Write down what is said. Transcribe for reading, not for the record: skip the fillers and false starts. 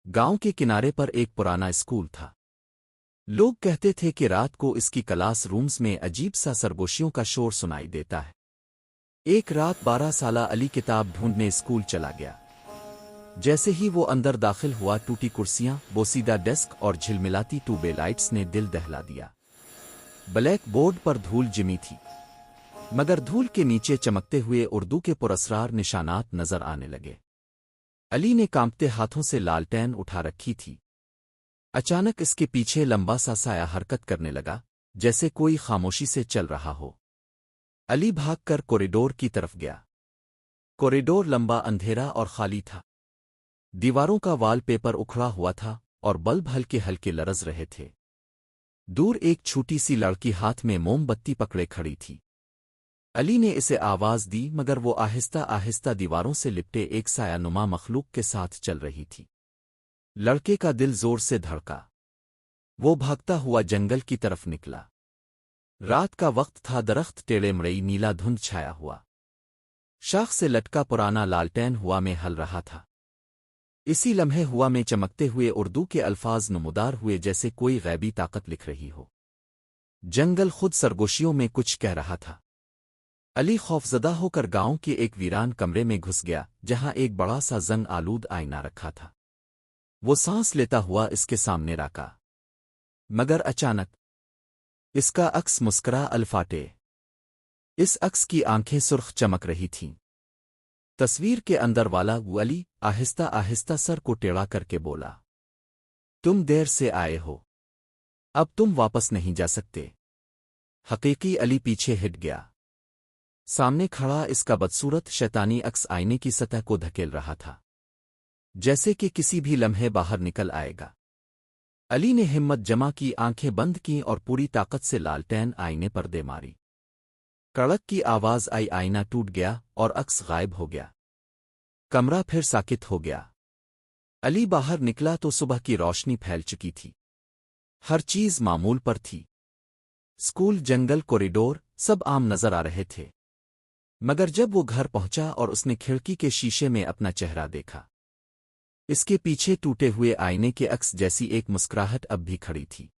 गांव के किनारे पर एक पुराना स्कूल था। लोग कहते थे कि रात को इसकी क्लास रूम्स में अजीब सा सरगोशियों का शोर सुनाई देता है। एक रात 12 साला अली किताब ढूंढने स्कूल चला गया। जैसे ही वो अंदर दाखिल हुआ, टूटी कुर्सियां, बोसीदा डेस्क और झिलमिलाती ट्यूबलाइट्स ने दिल दहला दिया। ब्लैक बोर्ड पर धूल जिमी थी, मगर धूल के नीचे चमकते हुए उर्दू के पुरस्रार निशानात नजर आने लगे। अली ने कांपते हाथों से लालटेन उठा रखी थी। अचानक इसके पीछे लंबा सा साया हरकत करने लगा, जैसे कोई खामोशी से चल रहा हो। अली भागकर कॉरिडोर की तरफ गया। कॉरिडोर लंबा, अंधेरा और खाली था। दीवारों का वॉलपेपर उखड़ा हुआ था और बल्ब हल्के हल्के लरज रहे थे। दूर एक छोटी सी लड़की हाथ में मोमबत्ती पकड़े खड़ी थी। अली ने इसे आवाज दी, मगर वो आहिस्ता आहिस्ता दीवारों से लिपटे एक सायानुमा मखलूक के साथ चल रही थी। लड़के का दिल जोर से धड़का। वो भागता हुआ जंगल की तरफ निकला। रात का वक्त था, दरख्त टेढ़े मड़ई, नीला धुंध छाया हुआ। शाख से लटका पुराना लालटेन हुआ में हल रहा था। इसी लम्हे हुआ में चमकते हुए उर्दू के अल्फाज नमूदार हुए, जैसे कोई गैबी ताकत लिख रही हो। जंगल खुद सरगोशियों में कुछ कह रहा था। अली खौफजदा होकर गांव के एक वीरान कमरे में घुस गया, जहां एक बड़ा सा जंग आलूद आईना रखा था। वो सांस लेता हुआ इसके सामने रखा, मगर अचानक इसका अक्स मुस्करा अलफाटे। इस अक्स की आंखें सुर्ख चमक रही थीं। तस्वीर के अंदर वाला वो अली आहिस्ता आहिस्ता सर को टेढ़ा करके बोला, तुम देर से आए हो, अब तुम वापस नहीं जा सकते। हकीकी अली पीछे हिट गया। सामने खड़ा इसका बदसूरत शैतानी अक्स आईने की सतह को धकेल रहा था, जैसे कि किसी भी लम्हे बाहर निकल आएगा। अली ने हिम्मत जमा की, आंखें बंद की और पूरी ताकत से लालटेन आईने पर दे मारी। कड़क की आवाज आई, आईना टूट गया और अक्स गायब हो गया। कमरा फिर साकित हो गया। अली बाहर निकला तो सुबह की रोशनी फैल चुकी थी। हर चीज मामूल पर थी। स्कूल, जंगल, कॉरिडोर सब आम नजर आ रहे थे। मगर जब वो घर पहुंचा और उसने खिड़की के शीशे में अपना चेहरा देखा, इसके पीछे टूटे हुए आईने के अक्स जैसी एक मुस्कुराहट अब भी खड़ी थी।